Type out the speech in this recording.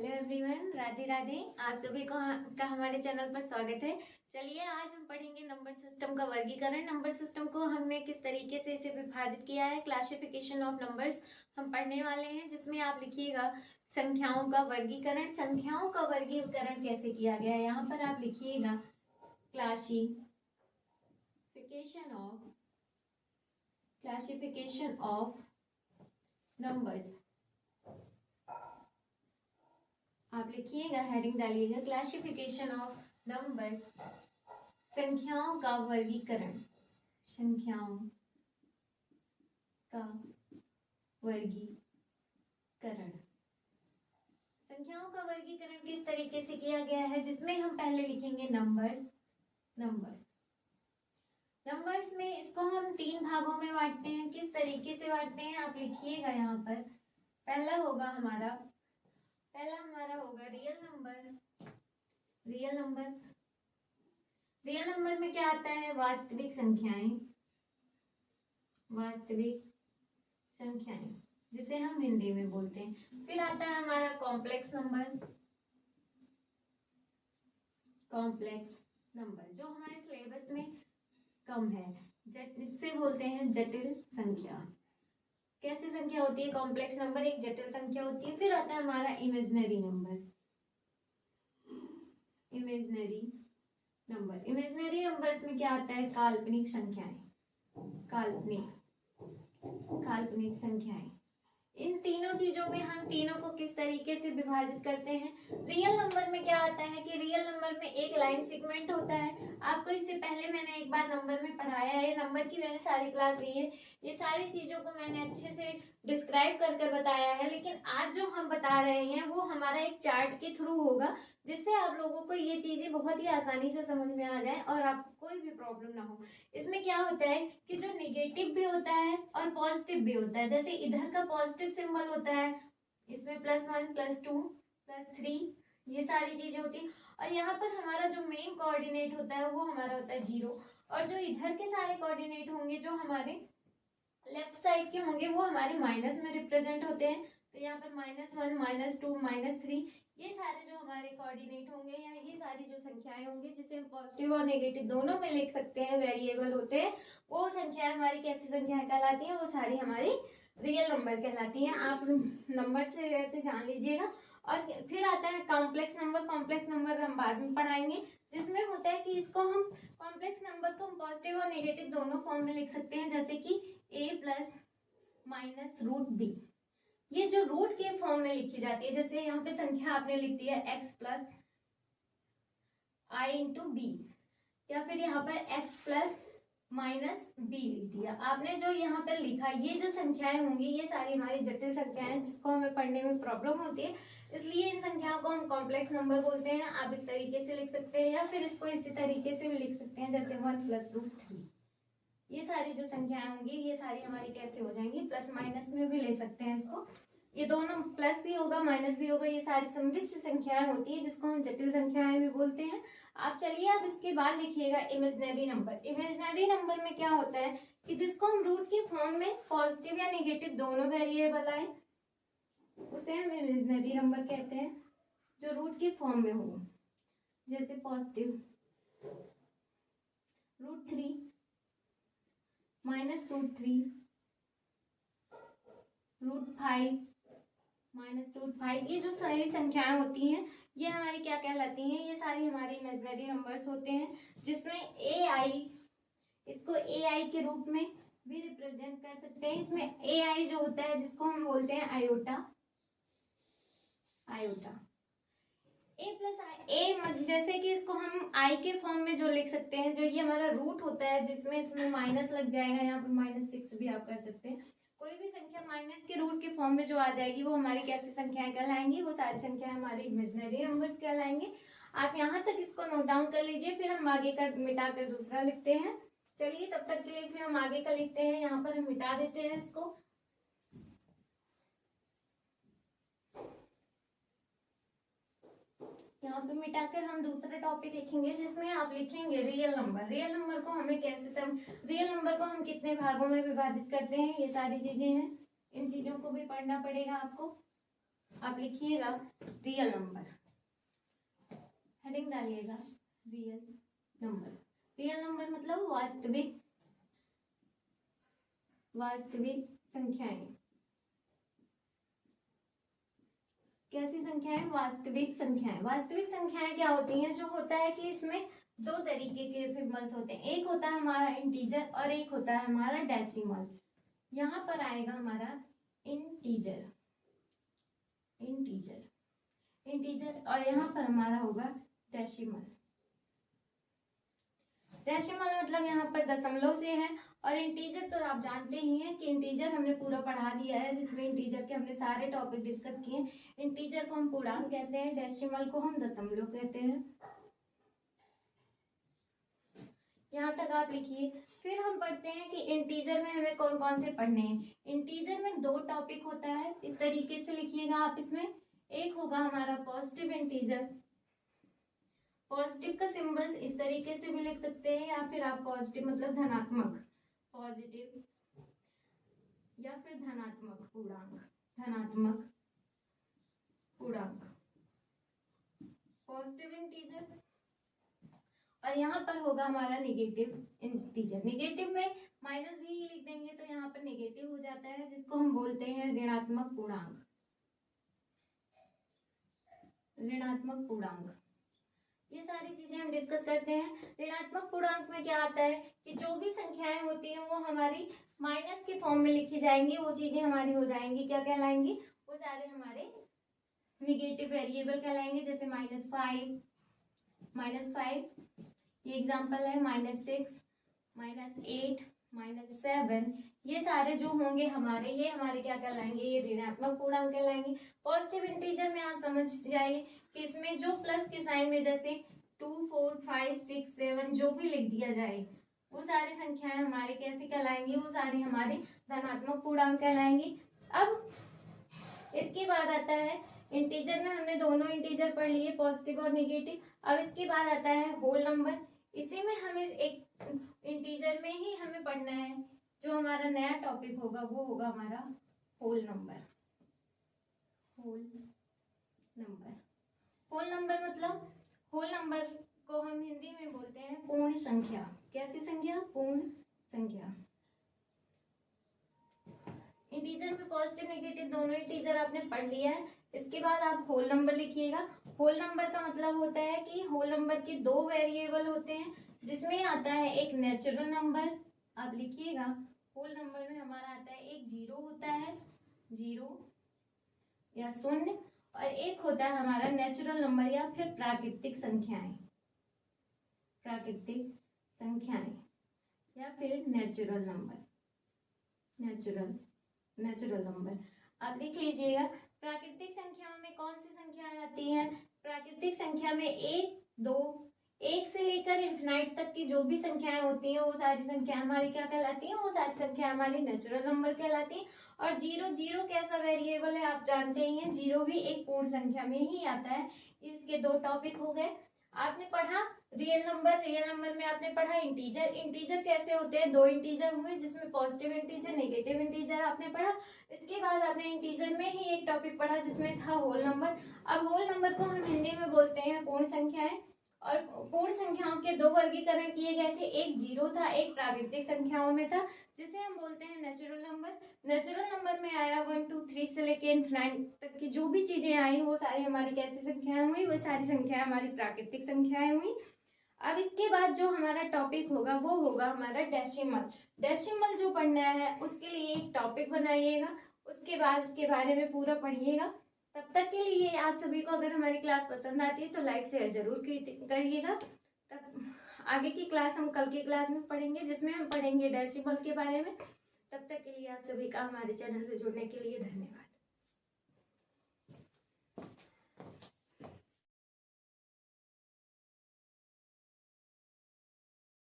Hello everyone, Radhe Radhe. आप सभी को का हमारे चैनल पर स्वागत है। चलिए आज हम पढ़ेंगे नंबर सिस्टम का वर्गीकरण। नंबर सिस्टम को हमने किस तरीके से इसे विभाजित किया है, क्लासिफिकेशन ऑफ नंबर्स हम पढ़ने वाले हैं, जिसमें आप लिखिएगा संख्याओं का वर्गीकरण। संख्याओं का वर्गीकरण कैसे किया गया है, यहाँ पर आप लिखिएगा क्लासिफिकेशन ऑफ नंबर्स। आप लिखिएगा, हेडिंग डालिएगा क्लासिफिकेशन ऑफ नंबर, संख्याओं का वर्गीकरण। संख्याओं का वर्गीकरण। संख्याओं का वर्गीकरण किस तरीके से किया गया है, जिसमें हम पहले लिखेंगे नंबर्स। नंबर्स में इसको हम 3 भागों में बांटते हैं। किस तरीके से बांटते हैं आप लिखिएगा यहाँ पर। पहला होगा रियल नंबर। रियल नंबर में क्या आता है, वास्तविक संख्याएं, जिसे हम हिंदी में बोलते हैं। फिर आता है हमारा कॉम्प्लेक्स नंबर, जो हमारे सिलेबस में कम है, जिसे बोलते हैं जटिल संख्या। कैसी संख्या होती है कॉम्प्लेक्स नंबर, एक जटिल संख्या होती है। फिर आता है हमारा इमेजिनरी नंबर्स में क्या आता है, काल्पनिक संख्याएं। इन तीनों चीजों में हम तीनों को किस तरीके से विभाजित करते हैं। रियल नंबर में क्या आता है कि रियल नंबर में एक लाइन सेगमेंट होता है। आपको इससे पहले मैंने एक बार नंबर में पढ़ाया है, नंबर की मैंने सारी क्लास ली है, ये सारी चीजों को मैंने अच्छे से डिस्क्राइब कर बताया है। लेकिन आज जो हम बता रहे हैं वो हमारा एक चार्ट के थ्रू होगा, जिससे आप लोगों को ये चीजें बहुत ही आसानी से समझ में आ जाए और आपको कोई भी प्रॉब्लम ना हो। इसमें क्या होता है कि जो निगेटिव भी होता है और पॉजिटिव भी होता है। जैसे इधर का पॉजिटिव सिंबल होता है, इसमें +1 +2 +3 ये सारी चीजें होती है। और यहाँ पर हमारा जो मेन कोऑर्डिनेट होता है वो हमारा होता है 0। और जो इधर के सारे कोऑर्डिनेट होंगे, जो हमारे लेफ्ट साइड के होंगे, वो हमारे माइनस में रिप्रेजेंट होते हैं। तो यहाँ पर -1 -2 -3 ये सारे जो हमारे कोऑर्डिनेट होंगे, या ये सारी जो संख्याएं होंगी, जिसे हम पॉजिटिव और नेगेटिव दोनों में लिख सकते हैं, वेरिएबल होते हैं, वो संख्याएं हमारी कैसी संख्याएं कहलाती हैं, वो सारी हमारी रियल नंबर कहलाती हैं। आप नंबर से ऐसे जान लीजिएगा। और फिर आता है कॉम्प्लेक्स नंबर हम बाद में पढ़ाएंगे, जिसमें होता है कि इसको हम कॉम्प्लेक्स नंबर को हम पॉजिटिव और नेगेटिव दोनों फॉर्म में लिख सकते हैं। जैसे कि a + -√b, ये जो रूट के फॉर्म में लिखी जाती है। जैसे यहाँ पे संख्या आपने लिख दी है x + i × b, या फिर यहाँ पर x + -b लिख दिया आपने। जो यहाँ पर लिखा, ये जो संख्याएं होंगी, ये सारी हमारी जटिल संख्याएं हैं, जिसको हमें पढ़ने में प्रॉब्लम होती है, इसलिए इन संख्याओं को हम कॉम्प्लेक्स नंबर बोलते हैं। आप इस तरीके से लिख सकते हैं, या फिर इसको इसी तरीके से भी लिख सकते हैं, जैसे 1 + √3। ये सारी जो संख्याएं होंगी, ये सारी हमारी कैसे हो जाएंगी, प्लस माइनस में भी ले सकते हैं इसको। ये दोनों प्लस भी होगा माइनस भी होगा, ये सारी समृद्ध संख्याएं होती है, जिसको हम जटिल संख्याएं भी बोलते हैं। आप चलिए अब इसके बाद लिखिएगा इमेजिनरी नंबर में क्या होता है कि जिसको हम रूट के फॉर्म में पॉजिटिव या नेगेटिव दोनों वेरिएबल आए, उसे हम इमेजिनरी नंबर कहते हैं। जो रूट के फॉर्म में हो, जैसे पॉजिटिव √3 -√3 √5 -√5, ये जो सारी संख्याएं होती हैं, ये हमारी क्या कहलाती हैं, ये सारी हमारी इमेजिनरी नंबर्स होते हैं। जिसमें ai, इसको ai के रूप में भी रिप्रेजेंट कर सकते हैं। इसमें ai जो होता है, जिसको हम बोलते हैं आयोटा। जैसे कि इसको हम i के फॉर्म में जो लिख सकते हैं, जो ये हमारा रूट होता है, जिसमें इसमें माइनस लग जाएगा, यहाँ पे -6 भी आप कर सकते हैं। कोई भी संख्या माइनस के रूट के फॉर्म में जो आ जाएगी, वो हमारी कैसी संख्याएं कहलाएंगी, वो सारी संख्याएं हमारी इमेजिनरी नंबर्स कहलाएंगे। आप यहाँ तक इसको नोट डाउन कर लीजिए, फिर हम आगे का मिटाकर दूसरा लिखते हैं। चलिए तब तक के लिए फिर हम आगे का लिखते हैं। यहाँ पर हम मिटा देते हैं इसको। यहाँ पे मिटाकर हम दूसरा टॉपिक लिखेंगे, जिसमें आप लिखेंगे रियल नंबर को हमें रियल नंबर को हम कितने भागों में विभाजित करते हैं, ये सारी चीजें हैं। इन चीजों को भी पढ़ना पड़ेगा आपको। आप लिखिएगा रियल नंबर, हेडिंग डालिएगा रियल नंबर। रियल नंबर मतलब वास्तविक संख्याएं। कैसी संख्याएं? वास्तविक संख्याएं। वास्तविक संख्याएं क्या होती हैं? जो होता है कि इसमें दो तरीके के सिंबल्स होते हैं, एक होता है हमारा इंटीजर और एक होता है हमारा डेसिमल। यहाँ पर आएगा हमारा इंटीजर और यहाँ पर हमारा होगा डेसिमल। डेसिमल मतलब यहाँ पर दशमलव से है, और इंटीजर तो आप जानते ही हैं कि इंटीजर हमने पूरा पढ़ा दिया है, जिसमें इंटीजर के हमने सारे टॉपिक डिस्कस किए। इंटीजर को हम पूर्णांक कहते हैं, डेसिमल को हम दशमलव कहते हैं। यहाँ तक आप लिखिए। फिर हम पढ़ते हैं कि इंटीजर में हमें कौन कौन से पढ़ने हैं। इंटीजर में दो टॉपिक होता है, इस तरीके से लिखिएगा आप इसमें। एक होगा हमारा पॉजिटिव इंटीजर, पॉजिटिव का सिंबल्स इस तरीके से भी लिख सकते हैं, या फिर आप पॉजिटिव मतलब धनात्मक, पॉजिटिव या फिर धनात्मक पूर्णांक, पॉजिटिव इंटीजर। और यहाँ पर होगा हमारा नेगेटिव इंटीजर। नेगेटिव में माइनस भी लिख देंगे तो यहाँ पर नेगेटिव हो जाता है, जिसको हम बोलते हैं ऋणात्मक पूर्णांक। ये सारी चीजें हम डिस्कस करते हैं। ऋणात्मक पूर्णांक में क्या आता है कि जो भी संख्याएं होती हैं वो हमारी माइनस के फॉर्म में लिखी जाएंगी, वो चीजें हमारी हो जाएंगी, क्या कहलाएंगी? वो सारे हमारे निगेटिव वेरिएबल कहलाएंगे। जैसे -5, ये एग्जांपल है, -6, -8, -7, ये सारे जो होंगे हमारे, ये हमारे क्या कहलाएंगे? ये ऋणात्मक पूर्णांक कहलाएंगे। पॉजिटिव इंटीजर में आप समझ जाइए कि इसमें जो प्लस के साइन में जैसे 2, 4, 5, 6, 7 जो भी लिख दिया जाए, वो सारी संख्याएं हमारे कैसे कहलाएंगी? वो सारी हमारे धनात्मक पूर्णांक कहलाएंगी। अब इसके बाद आता है इंटीजर में हमने दोनों इंटीजर पढ़ लिए, पॉजिटिव और नेगेटिव। अब इसके बाद आता है होल नंबर। इसी में हमें एक इंटीजर में ही हमें पढ़ना है, जो हमारा नया टॉपिक होगा वो होगा हमारा होल नंबर। होल नंबर मतलब, होल नंबर को हम हिंदी में बोलते हैं पूर्ण संख्या। कैसी संख्या? पूर्ण संख्या। इंटीजर में पॉजिटिव नेगेटिव दोनों इंटीजर आपने पढ़ लिया है। इसके बाद आप होल नंबर लिखिएगा। होल नंबर का मतलब होता है कि होल नंबर के दो वेरिएबल होते हैं, जिसमें आता है एक नेचुरल नंबर, आप लिखिएगा। होल नंबर में हमारा आता है एक जीरो होता है, जीरो या शून्य, और एक होता है हमारा नेचुरल नंबर या फिर प्राकृतिक संख्याएं या फिर नेचुरल नंबर। आप लिख लीजिएगा। प्राकृतिक संख्याओं में कौन सी संख्याएं आती हैं? प्राकृतिक संख्या में 1, 2, 1 से लेकर इन्फिनाइट तक की जो भी संख्याएं होती हैं वो सारी संख्याएं हमारी क्या कहलाती हैं? वो सारी संख्याएं हमारी नेचुरल नंबर कहलाती हैं। और जीरो कैसा वेरिएबल है आप जानते ही हैं, जीरो भी एक पूर्ण संख्या में ही आता है। इसके दो टॉपिक हो गए। आपने पढ़ा रियल नंबर में आपने पढ़ा इंटीजर कैसे होते हैं, दो इंटीजर हुए जिसमें पॉजिटिव इंटीजर नेगेटिव इंटीजर आपने पढ़ा। इसके बाद आपने इंटीजर में ही एक टॉपिक पढ़ा जिसमें था होल नंबर। अब होल नंबर को हम हिंदी में बोलते हैं पूर्ण संख्याएं, और पूर्ण संख्याओं के दो वर्गीकरण किए गए थे, एक जीरो था, एक प्राकृतिक संख्याओं में था, जिसे हम बोलते हैं नेचुरल नंबर। नेचुरल नंबर में आया 1, 2, 3 से लेके इनफिनाइट तक की जो भी चीजें आई वो सारी हमारी कैसी संख्याएं हुई? वो सारी संख्याएं हमारी प्राकृतिक संख्याएं हुई। अब इसके बाद जो हमारा टॉपिक होगा वो होगा हमारा डेसिमल जो पढ़ना है उसके लिए एक टॉपिक बनाइएगा, उसके बाद उसके बारे में पूरा पढ़िएगा। तब तक के लिए आप सभी को अगर हमारी क्लास पसंद आती है तो लाइक शेयर जरूर करिएगा। तब आगे की क्लास हम कल की क्लास में पढ़ेंगे, जिसमें हम पढ़ेंगे डेसिमल के बारे में। तब तक के लिए आप सभी का हमारे चैनल से जुड़ने के लिए धन्यवाद।